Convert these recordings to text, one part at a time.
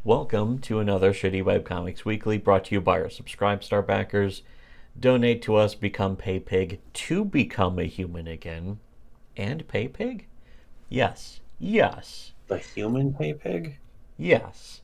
Welcome to another Shittywebcomics Weekly brought to you by our Subscribe Star backers. Donate to us, become PayPig to become a human again. And PayPig? Yes. Yes. The human pay pig? Yes.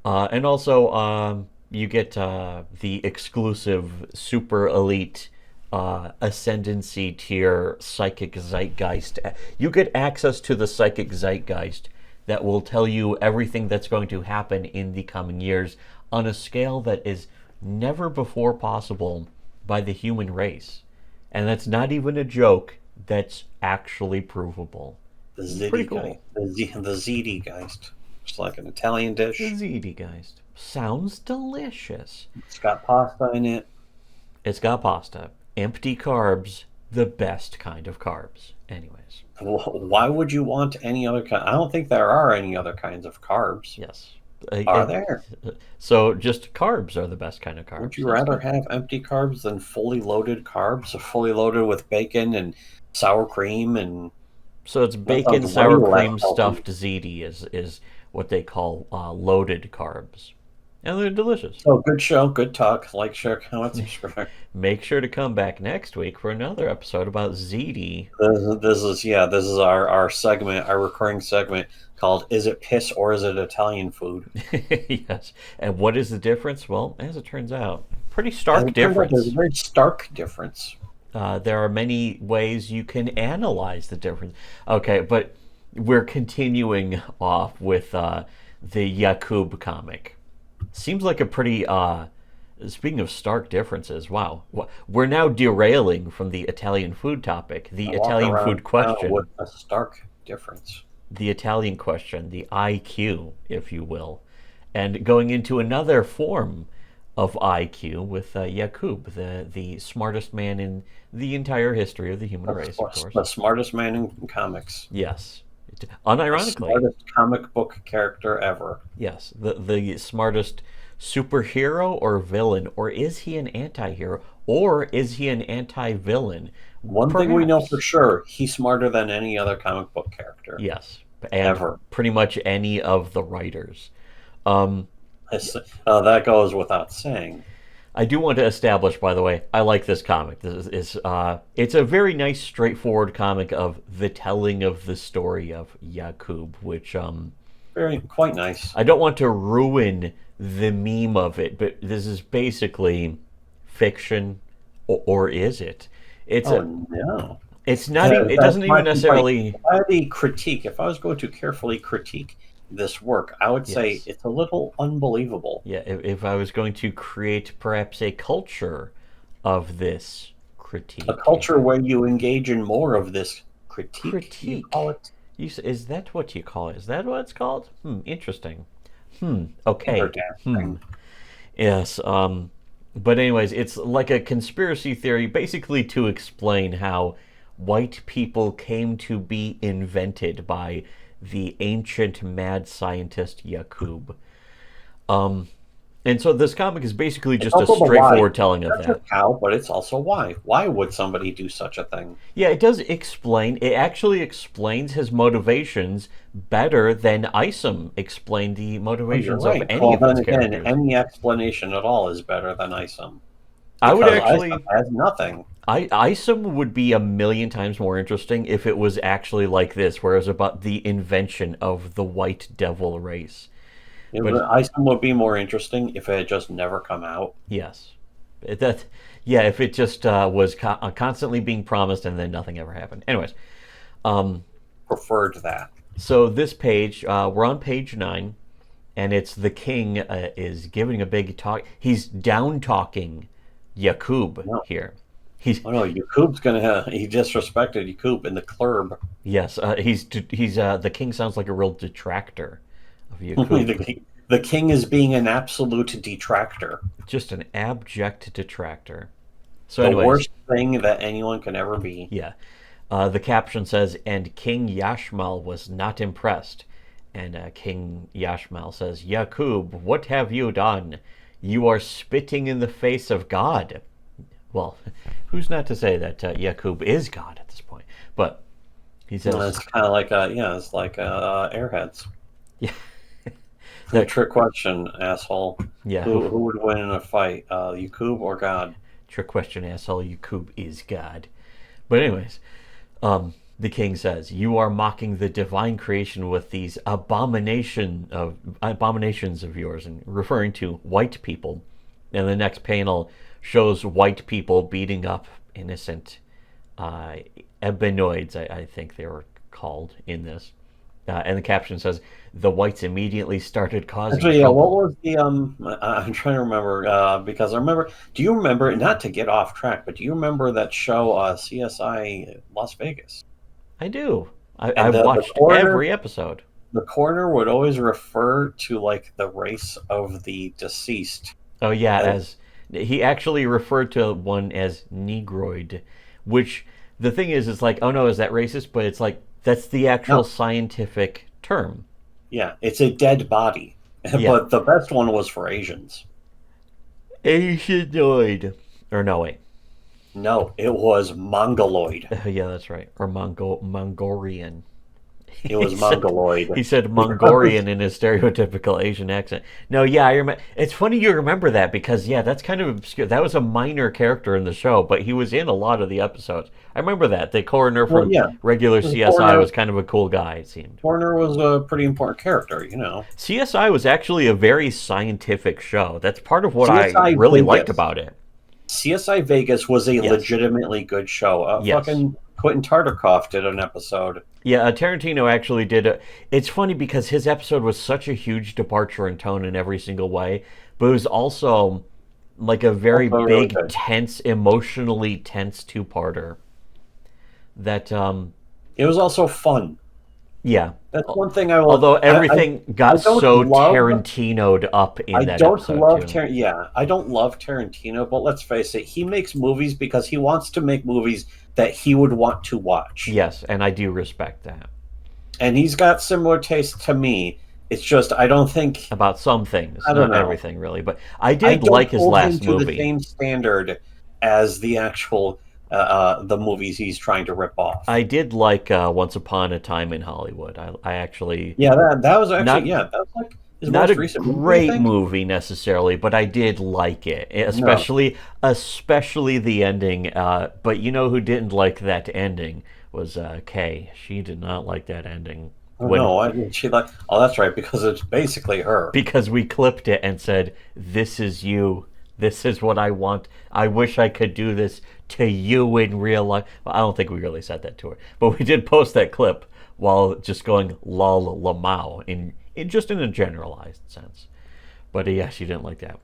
And also, you get the exclusive super elite ascendancy tier psychic zeitgeist. You get access to the psychic zeitgeist that will tell you everything that's going to happen in the coming years on a scale that is never before possible by the human race. And that's not even a joke, that's actually provable. The Pretty Ziti cool. Geist. The Ziti Geist. It's like an Italian The dish. Zeitgeist. Sounds delicious. It's got pasta in it. It's got pasta. Empty carbs, the best kind of carbs. Anyways, Why would you want any other kind? I don't think there are any other kinds of carbs. yes. Are there? So just carbs are the best kind of Would carbs. you That's rather good. have empty carbs than fully loaded carbs? Fully loaded with bacon and sour cream and So it's that bacon, sounds way sour less cream healthy. stuffed ziti is what they call loaded carbs, and they're delicious. So good show, good talk. Like, share, comment, subscribe. Make sure to come back next week for another episode about ziti. This is our segment, our recurring segment called "Is it piss or is it Italian food?" Yes. And what is the difference? Well, as it turns out, pretty As stark it turns out, there's a difference. very stark difference. There are many ways you can analyze the difference. Okay, but we're continuing off with the Yakub comic. Seems like a pretty. Speaking of stark differences, wow. We're now derailing from the Italian food topic, the I walk Italian around food town with question, a stark difference. the Italian question, the IQ, if you will, and going into another form of IQ with Yakub, the smartest man in the entire history of the human race, of course. The smartest man in comics, Yes, the unironically, smartest comic book character ever. yes, the smartest superhero or villain, or is he an anti-hero, or is he an anti-villain? One thing we know for Perhaps. sure: he's smarter than any other comic book character Yes, and ever. pretty much any of the writers. Um, That goes without saying. I do want to establish, by the way, I like this comic. It's a very nice, straightforward comic of the telling of the story of Yakub, which Very quite nice. I don't want to ruin the meme of it, but this is basically fiction, or is it? It's Oh a, no. it's not even. It That's doesn't my even complaint. necessarily. If I was going to carefully critique this work, I would say Yes, it's a little unbelievable. yeah. If I was going to create perhaps a culture of this A critique, culture where you engage in more of this critique, you call critique. it Is that what you call it? Is that what it's called? Interesting. Okay. dancing. Yes. But anyways, it's like a conspiracy theory, basically to explain how white people came to be invented by the ancient mad scientist Yakub. Um, and so this comic is basically It's just a also the why. straightforward telling of Not just that. how, but it's also why. Why would somebody do such a thing? Yeah, it does explain. It actually explains his motivations better than Isom explained the Oh, you're motivations of right. any Well, of then its again, characters. any explanation at all is better than ISOM I would because ISOM actually, has nothing. Isom would be a million times more interesting if it was actually like this, where it's about the invention of the white devil race. But ISOM would be more interesting if it had just never come out. yes, that yeah, if it just was constantly being promised and then nothing ever happened. Anyways, um, Preferred that. so this page, we're on page 9, and it's the king is giving a big talk. He's down talking Yakub No. here. He's Oh no, Yakub's gonna have, he disrespected Yakub in the club. yes, he's the king sounds like a real detractor of Yakub, The king is being an absolute detractor. just an abject detractor. So, The anyways, worst thing that anyone can ever be. yeah, the caption says, "And King Yashmal was not impressed." And King Yashmal says, "Yakub, what have you done? You are spitting in the face of God." Well, who's not to say that Yakub is God at this point? But he says, It's kind of like it's like Airheads. yeah. The, Trick question, asshole. yeah, Who would win in a fight, Yakub or God? trick question, asshole. Yakub is God. But anyways, the king says, "You are mocking the divine creation with these abominations of yours," and referring to white people. And the next panel shows white people beating up innocent uh, ebenoids, I think they were called in this. And the caption says, "The whites immediately started causing Actually, yeah. What trouble." was the I'm trying to remember because I remember. Do you remember? Not to get off track, but do you remember that show CSI Las Vegas? I do. I And the watched coroner, every episode. the coroner would always refer to like the race of the deceased. Oh yeah, As, as he actually referred to one as Negroid, which the thing is, it's like, oh no, is that racist? But it's like that's the actual no, scientific term. yeah, it's a dead body. Yeah, But the best one was for Asians. Asianoid. Or no, wait. No, it was Mongoloid. Yeah, that's right. Or Mongolian. It he was said Mongoloid. he said Mongolian in his stereotypical Asian accent. No, yeah, I remember. It's funny you remember that because yeah, that's kind of obscure. That was a minor character in the show, but he was in a lot of the episodes. I remember that the coroner Well, from yeah, regular the CSI was kind of a cool guy. It seemed coroner was a pretty important character, you know. CSI was actually a very scientific show. That's part of what I CSI really liked Vegas. about it. CSI Vegas was a Yes, legitimately good show. yes. Fucking Quentin Tartikoff did an episode. Yeah, Tarantino actually did a. It's funny because his episode was such a huge departure in tone in every single way, but it was also like a very Also really big, good. tense, emotionally tense two-parter. That It was also fun. yeah. That's one thing I will. Although everything I got don't so love. Tarantino'd up in I that don't episode love too. Yeah, I don't love Tarantino, but let's face it, he makes movies because he wants to make movies that he would want to watch. Yes, and I do respect that And he's got similar taste to me. It's just I don't think about some things, I don't not know. everything really. But I I did don't like his hold him last to the movie. same standard as the actual the movies he's trying to rip off. I did like Once Upon a Time in Hollywood. I actually Yeah, that was actually not that was like his not a most recent movie, I great think. movie necessarily, but I did like it, No, especially the ending. But you know who didn't like that ending was Kay. She did not like that ending oh when no, she like oh that's right because it's basically her. because we clipped it and said, "This is you. This is what I want. I wish I could do this to you in real life." Well, I don't think we really said that to her, but we did post that clip while just going "lol lamau" in just in a generalized sense. But yeah, she didn't like that.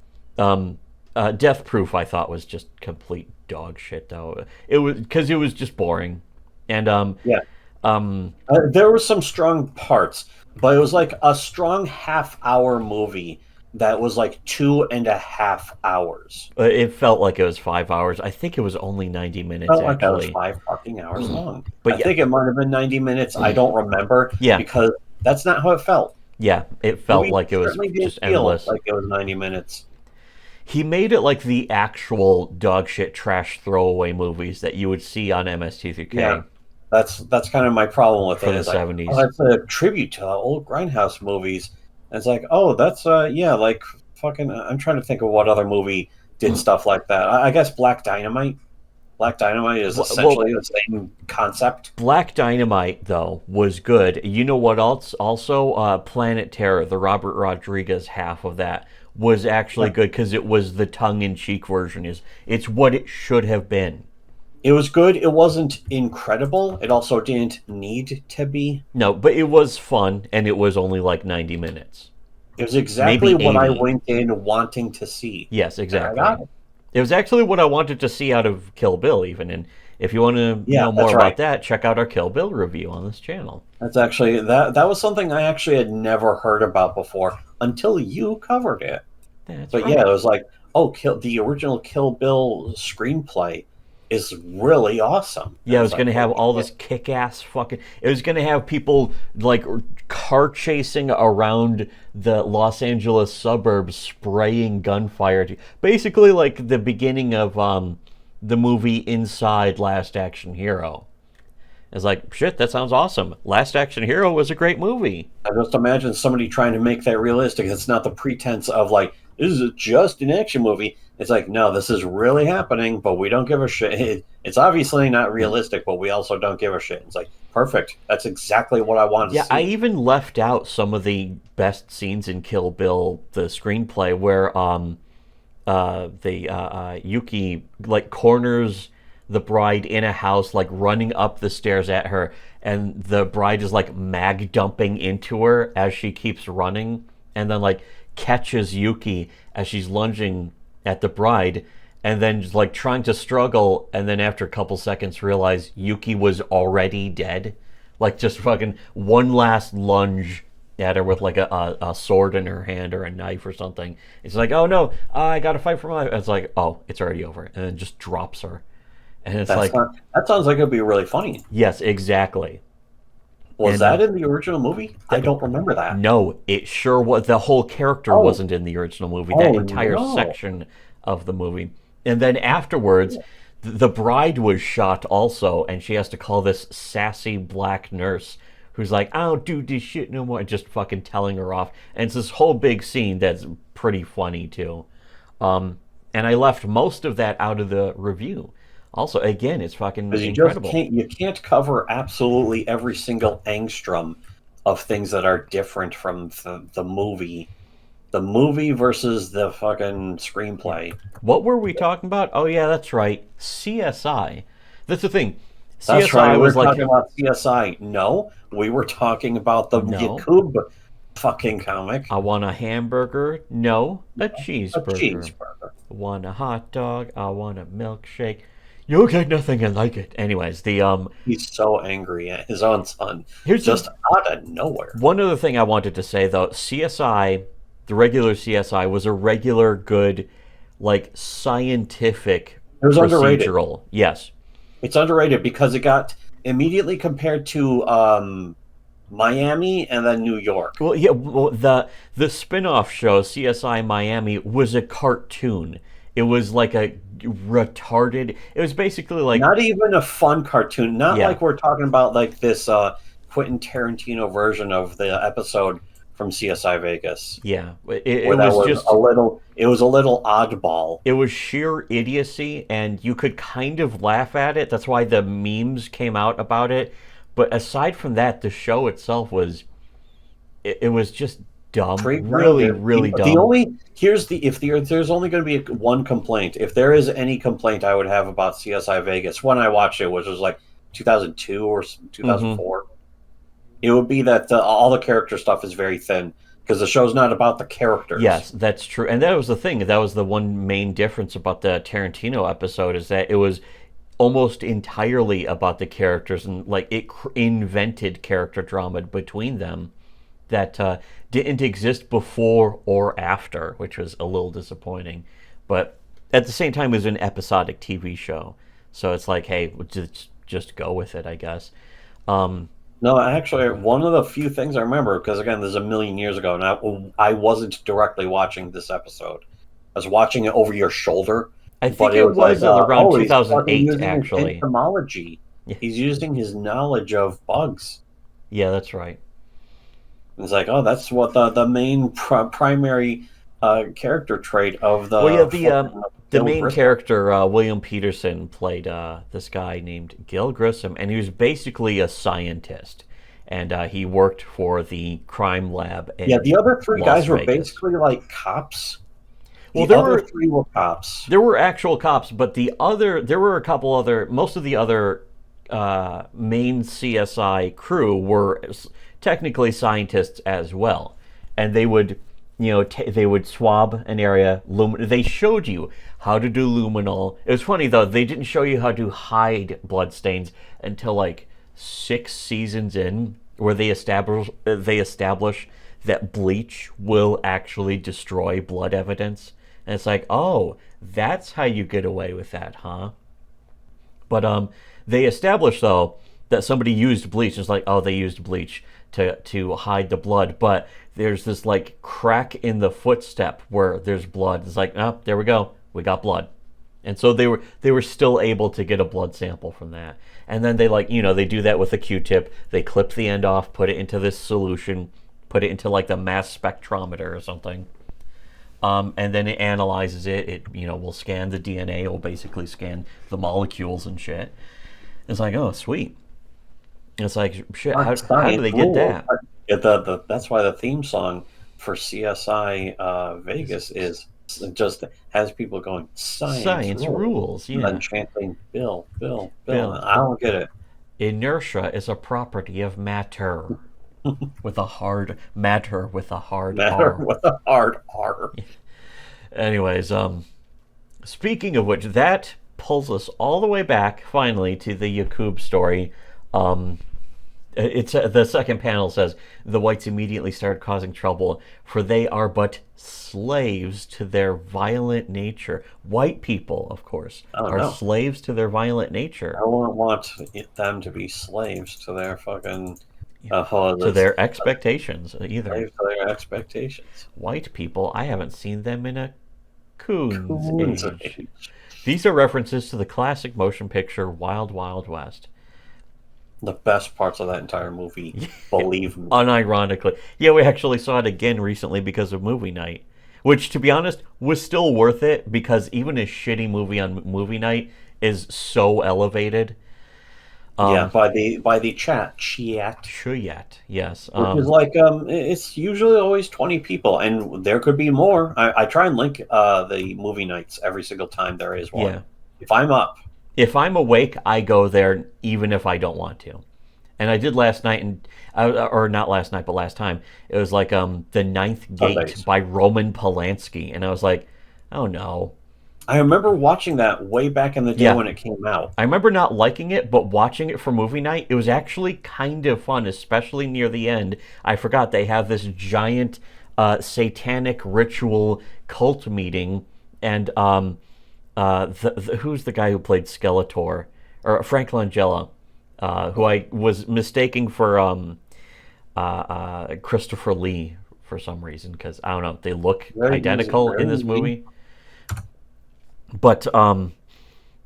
Death Proof, I thought was just complete dog shit, though. It was because it was just boring, and Yeah, um, there were some strong parts, but it was like a strong half-hour movie that was like 2.5 hours. it felt like it was 5 hours. I think it was only 90 minutes Felt like that was actually. 5 fucking hours long. But I yeah, think it might have been 90 minutes. I don't remember yeah, because that's not how it felt. yeah. It The felt movie like it was certainly didn't just feel endless. like it was 90 minutes. He made it like the actual dog shit trash throwaway movies that you would see on MST3K Yeah, that's kind of my problem with for it. the Is like, 70s. oh, that's a tribute to old Grindhouse movies. And it's like, oh, that's yeah, like fucking. I'm trying to think of what other movie did stuff like that. I guess Black Dynamite. Black Dynamite is Well, essentially the same concept. Black Dynamite, though, was good. You know what else? Also, Planet Terror, the Robert Rodriguez half of that, was actually good because it was the tongue-in-cheek version. It's what it should have been. It was good. It wasn't incredible. It also didn't need to be. No, but it was fun, and it was only like 90 minutes. It was exactly Maybe what I 80. went in wanting to see. Yes, And I exactly. got it. It was actually what I wanted to see out of Kill Bill, even. And if you want to Yeah, know more that's about right. that, check out our Kill Bill review on this channel. That's actually that was something I actually had never heard about before until you covered it. That's But right. yeah, it was like, oh, the original Kill Bill screenplay is really awesome. And Yeah, it I was going to have holy all shit. this kick-ass fucking. It was going to have people like car chasing around the Los Angeles suburbs, spraying gunfire. Basically, like the beginning of the movie Inside Last Action Hero. It's like, shit, that sounds awesome. Last Action Hero was a great movie. I just imagine somebody trying to make that realistic. It's not the pretense of like, this is just an action movie. It's like, no, this is really happening, but we don't give a shit. It's obviously not realistic, but we also don't give a shit. It's like, perfect. That's exactly what I wanted to see. I even left out some of the best scenes in Kill Bill, the screenplay, where Yuki like corners the bride in a house, like running up the stairs at her, and the bride is like mag dumping into her as she keeps running, and then like catches Yuki as she's lunging at the bride, and then just like trying to struggle, and then after a couple seconds realize Yuki was already dead. Like just fucking one last lunge at her with like a sword in her hand or a knife or something. It's like, oh no, I gotta fight for my life. It's like, oh, it's already over, and then just drops her. And it's that sounds like it'd be really funny. Yes, exactly. Was that in the original movie? I don't remember that. No, it sure was. The whole character wasn't in the original movie. That entire section of the movie. And then afterwards, the bride was shot also, and she has to call this sassy black nurse who's like, I don't do this shit no more, and just fucking telling her off. And it's this whole big scene that's pretty funny too. And I left most of that out of the review. Also, again, it's fucking incredible. You can't cover absolutely every single angstrom of things that are different from the movie. The movie versus the fucking screenplay. What were we talking about? Oh yeah, that's right. CSI. That's the thing. That's right. We were talking about CSI. No, we were talking about the Yakub fucking comic. I want a hamburger. No, a cheeseburger. A cheeseburger. I want a hot dog. I want a milkshake. You'll get nothing and like it. Anyways, he's so angry at his own son. Here's just out of nowhere. One other thing I wanted to say though, CSI, the regular CSI, was a regular good, like scientific procedural. Underrated. Yes. It's underrated because it got immediately compared to Miami and then New York. Well, yeah, the spin-off show CSI Miami was a cartoon. It was like a retarded. It was basically like not even a fun cartoon. Not like we're talking about like this Quentin Tarantino version of the episode from CSI Vegas. Yeah, it was just a little. It was a little oddball. It was sheer idiocy, and you could kind of laugh at it. That's why the memes came out about it. But aside from that, the show itself was. It was just dumb. Really dumb. If there's only going to be one complaint, if there is any complaint I would have about CSI Vegas when I watched it, which was like 2002 or 2004. It would be that all the character stuff is very thin because the show's not about the characters. Yes, that's true. And that was the thing. That was the one main difference about the Tarantino episode is that it was almost entirely about the characters and like it invented character drama between them that didn't exist before or after, which was a little disappointing. But at the same time, it was an episodic TV show. So it's like, hey, just go with it, I guess. No, actually, one of the few things I remember, because again, this is a million years ago, and I wasn't directly watching this episode. I was watching it over your shoulder. I think it was around 2008, actually. Entomology. Yeah. He's using his knowledge of bugs. Yeah, that's right. It's like, oh, that's what the main primary character trait of the... Well, yeah, the main character, William Peterson, played this guy named Gil Grissom, and he was basically a scientist. And he worked for the crime lab in the other three guys were Vegas. Basically like cops. Well, the other three were cops. There were actual cops, but there were a couple other... Most of the other main CSI crew were technically scientists as well. And they would... they would swab an area. They showed you how to do luminol. It was funny though. They didn't show you how to hide bloodstains until like 6 seasons in, where they establish that bleach will actually destroy blood evidence. And it's like, oh, that's how you get away with that, huh? But they established though that somebody used bleach. It's like, oh, they used bleach to hide the blood, but there's this like crack in the footstep where there's blood. It's like, oh, there we go, we got blood. And so they were still able to get a blood sample from that. And then they they do that with a Q-tip. They clip the end off, put it into this solution, put it into like the mass spectrometer or something. And then it analyzes it. It will scan the DNA. It will basically scan the molecules and shit. It's like, oh, sweet. And it's like, shit. How do they get that? That's why the theme song for CSI Vegas is just has people going science rules. Yeah. And chanting Bill. I don't get it. Inertia is a property of matter. with a hard R. With a hard R. Anyways, speaking of which, that pulls us all the way back finally to the Yakub story. It's the second panel says the whites immediately started causing trouble, for they are but slaves to their violent nature. White people, of course, are slaves to their violent nature. I wouldn't want them to be slaves to their fucking to their expectations either. Slaves to their expectations. White people, I haven't seen them in a coon's age. These are references to the classic motion picture Wild Wild West. The best parts of that entire movie, believe me. Unironically. Yeah, we actually saw it again recently because of movie night. Which, to be honest, was still worth it because even a shitty movie on movie night is so elevated. By the chat, yes. Which is like, it's usually always 20 people, and there could be more. I try and link the movie nights every single time there is one. Yeah. If I'm up. If I'm awake, I go there even if I don't want to. And I did last night, or not last night, but last time. It was like The Ninth Gate by Roman Polanski. And I was like, oh no. I remember watching that way back in the day when it came out. I remember not liking it, but watching it for movie night, it was actually kind of fun, especially near the end. I forgot they have this giant satanic ritual cult meeting, and who's the guy who played Skeletor? Or Frank Langella, who I was mistaking for Christopher Lee for some reason, because, I don't know, they look identical in this movie. But Frank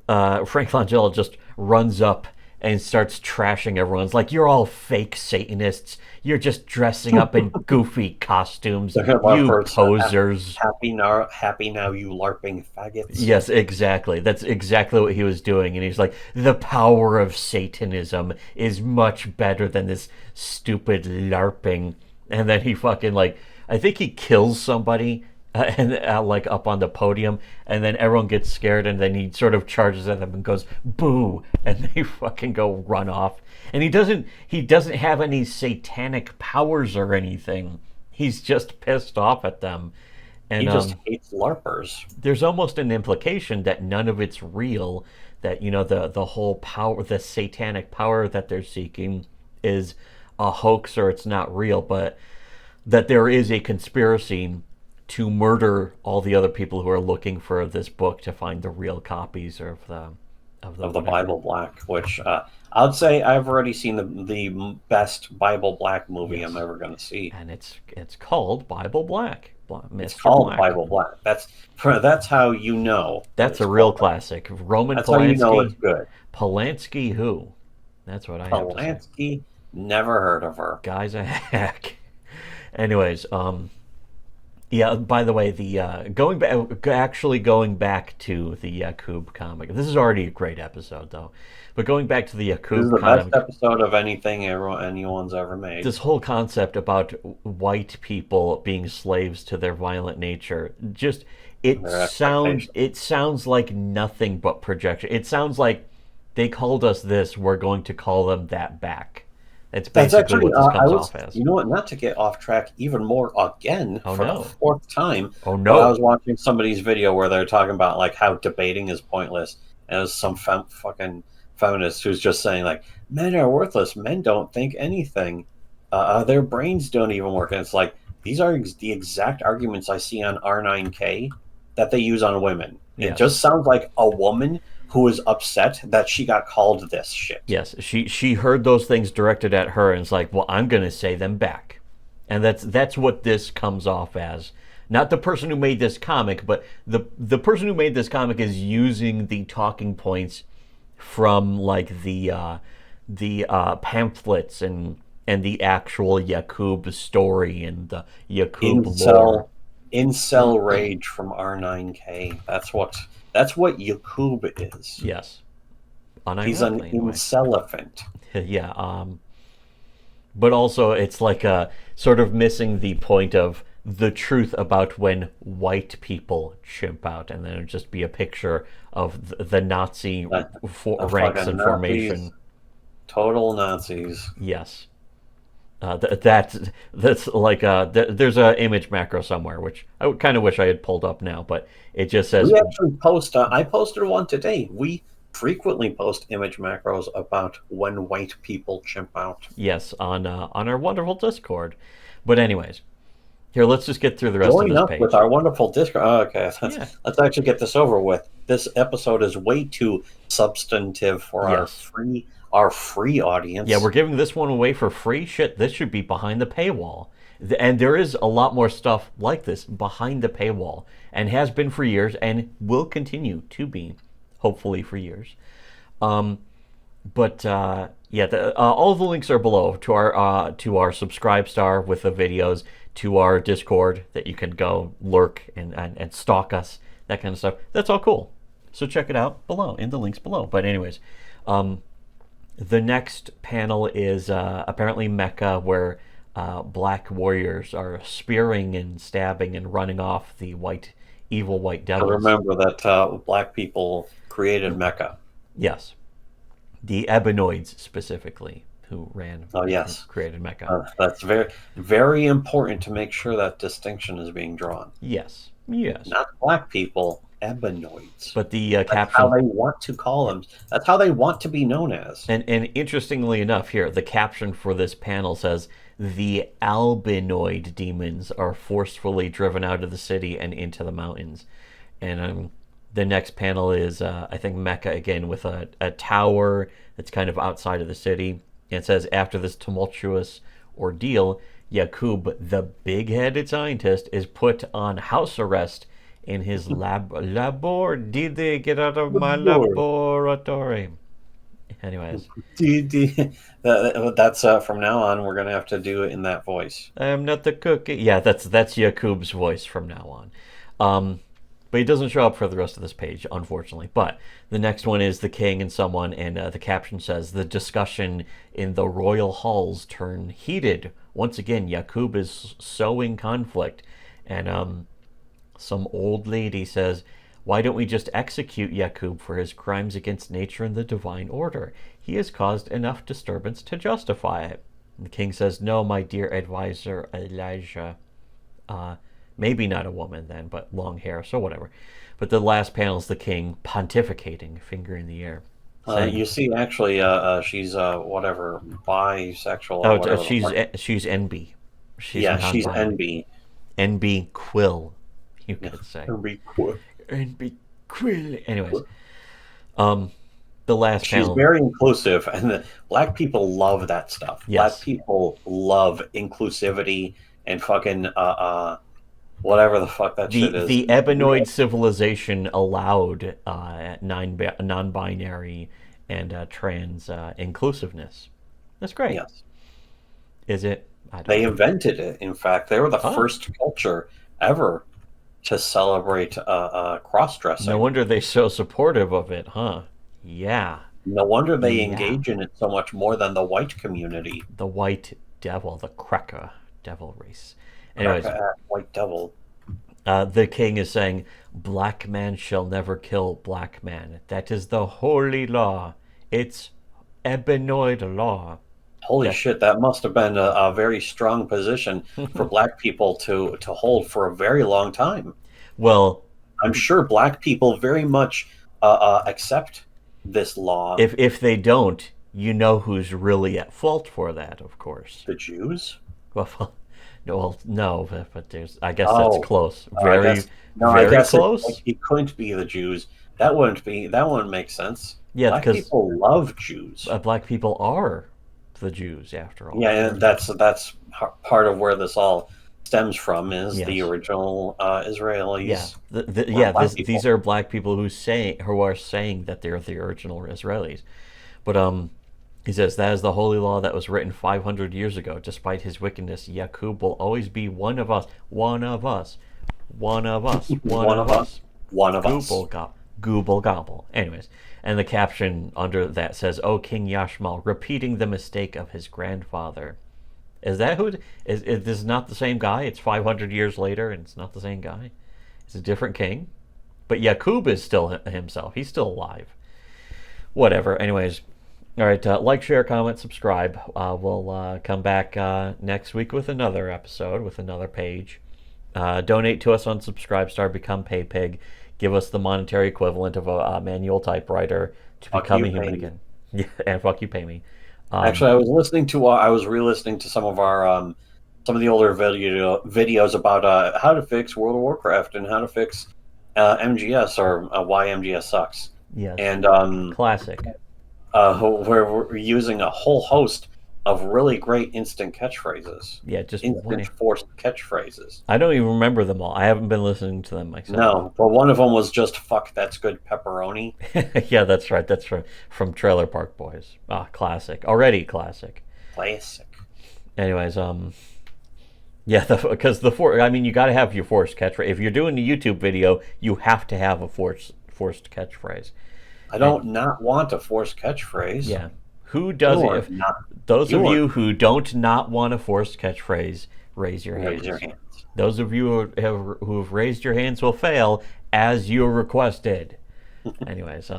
Langella just runs up and starts trashing everyone. It's like, you're all fake Satanists. You're just dressing up in goofy costumes. You posers. Happy now, you LARPing faggots. Yes, exactly. That's exactly what he was doing. And he's like, the power of Satanism is much better than this stupid LARPing. And then he fucking, I think he kills somebody like up on the podium, and then everyone gets scared, and then he sort of charges at them and goes boo, and they fucking go run off. And he doesn't have any satanic powers or anything. He's just pissed off at them, and he just hates LARPers. There's almost an implication that none of it's real, that the whole power, the satanic power that they're seeking is a hoax, or it's not real, but that there is a conspiracy to murder all the other people who are looking for this book to find the real copies of the Bible Black, which I'd say I've already seen the best Bible Black movie I'm ever going to see, and it's called Bible Black. It's called Black. Bible Black. That's how you know. That's a real classic. Roman that's Polanski. How you know it's good. Polanski who? That's what I have to say. Polanski, never heard of her. Guy's a hack. Anyways, yeah, by the way, the going back to the Yakub comic. This is already a great episode, though. But going back to the Yakub this is the comic, best episode of anything anyone's ever made. This whole concept about white people being slaves to their violent nature, it sounds like nothing but projection. It sounds like they called us this, we're going to call them that back. That's basically what this comes off as. You know what? Not to get off track even more again for the fourth time. Oh no! I was watching somebody's video where they're talking about how debating is pointless, and it was some fucking feminist who's just saying men are worthless. Men don't think anything. Their brains don't even work. And it's like, these are the exact arguments I see on R9K that they use on women. Yes. It just sounds like a woman who is upset that she got called this shit. Yes, she heard those things directed at her, and it's like, well, I'm going to say them back. And that's what this comes off as. Not the person who made this comic, but the person who made this comic is using the talking points from like the pamphlets and the actual Yakub story and the Yakub lore. Incel rage from R9K. That's what Yakub is. Yes, He's an unironically anyway. incelephant. Yeah. But also it's like a sort of missing the point of the truth about when white people chimp out, and then it'd just be a picture of the Nazi The ranks fucking and formation. Nazis, total Nazis. Yes. That's like there's a image macro somewhere which I would kind of wish I had pulled up now, but it just says We actually post. I posted one today. We frequently post image macros about when white people chimp out. yes on our wonderful Discord. But anyways, here let's just get through the rest of Join this up with page. our wonderful Discord. Oh, okay, Yeah. let's actually get this over with. This episode is way too substantive for Yes. our free audience. Yeah, we're giving this one away for free. Shit, this should be behind the paywall. And there is a lot more stuff like this behind the paywall, and has been for years, and will continue to be, hopefully, for years. But yeah, all the links are below to our Subscribe Star with the videos, to our Discord that you can go lurk and stalk us, that kind of stuff. That's all cool. So check it out below in the links below. But anyways, the next panel is apparently Mecca, where black warriors are spearing and stabbing and running off the evil white I devils. remember that black people created Mecca. Yes, the Ebenoids specifically, who Oh yes, created Mecca. that's very very important to make sure that distinction is being drawn. Yes. Not black people, Ebenoids. But the That's how caption, they want to call them. That's how they want to be known as. and interestingly enough, here the caption for this panel says the albinoid demons are forcefully driven out of the city and into the mountains. And the next panel is I think Mecca again with a tower that's kind of outside of the city. And it says after this tumultuous ordeal, Yakub, the big-headed scientist, is put on house arrest in his labor. Did they get out of my laboratory? Anyways, That's from now on. We're gonna have to do it in that voice. I am not the cookie. Yeah, that's Yakub's voice from now on. But he doesn't show up for the rest of this page, unfortunately. But the next one is the king and someone, and the caption says the discussion in the royal halls turn heated. Once again, Yakub is sowing conflict, and some old lady says, "Why don't we just execute Yakub for his crimes against nature and the divine order? He has caused enough disturbance to justify it." And the king says, "No, my dear advisor Elijah." Maybe not a woman then, but long hair, so whatever. But the last panel is the king pontificating, finger in the air. You see, actually, she's whatever bisexual. Or Oh, whatever. she's NB. She's NB. NB Quill, you could say. NB Quill. NB Quill. Anyways, the last She's panel. very inclusive, and the black people love that stuff. Yes. Black people love inclusivity and fucking whatever the fuck that shit is. The Ebenoid civilization allowed non-binary and trans inclusiveness. That's great. Yes. Is it? They invented it. In fact, they were the first culture ever to celebrate cross-dressing. No wonder they're so supportive of it, huh? Yeah. No wonder they engage in it so much more than the white community. The white devil, the Kreka devil race. Anyways, white devil. The king is saying, "Black man shall never kill black man. That is the holy law. It's Ebenoid law." Holy shit, that must have been a very strong position for black people to hold for a very long time. Well, I'm sure black people very much accept this law. If they don't, you know who's really at fault for that, of course. The Jews? Well, no, but there's. I guess that's close. I very guess close. It couldn't be the Jews. That wouldn't make sense. Yeah, black because people love Jews. Black people are the Jews, after all. Yeah, and that's part of where this all stems from is the Yes. original Yeah, Israelis. Or yeah. black These people. are black people who are saying that they're the original Israelis, but he says that is the holy law that was written 500 years ago. Despite his wickedness, Yaqub will always be one of us, one of us, one of us, one One of of us. us. One of us. Gooble gobble, gooble gobble. Anyways, and the caption under that says, "Oh King Yashmal, repeating the mistake of his grandfather." Is that who? Is this not the same guy? It's 500 years later, and it's not the same guy. It's a different king. But Yaqub is still himself. He's still alive. Whatever. Anyways, all right. Like, share, comment, subscribe. We'll come back next week with another episode, with another page. Donate to us on Subscribestar. Become PayPig. Give us the monetary equivalent of a manual typewriter to Fuck become you, a human pay me. again. Yeah, and fuck you, pay me. Actually, I was re-listening to some of our some of the older videos about how to fix World of Warcraft and how to fix MGS or why MGS sucks. Yes. And Classic. where we're using a whole host of really great instant catchphrases, Yeah, just instant one. forced catchphrases. I don't even remember them all. I haven't been listening to them myself. No, but one of them was just "fuck, that's good pepperoni." Yeah, that's right. That's from Trailer Park Boys. Ah, classic. Already classic. Classic. Anyways, yeah, because I mean, you got to have your forced catchphrase. If you're doing a YouTube video, you have to have a forced catchphrase. I don't not want a forced catchphrase. Yeah, who doesn't? You're If not. those of You're you who don't not want a forced catchphrase, raise your raise hands. your hands. Those of you who have raised your hands will fail as you requested. Anyways,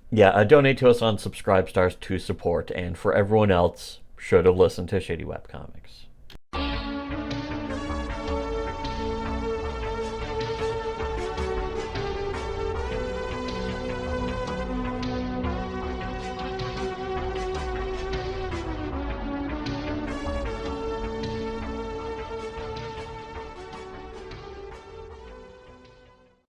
yeah, donate to us on Subscribestars to support, and for everyone else, should have listened to Shitty Webcomics.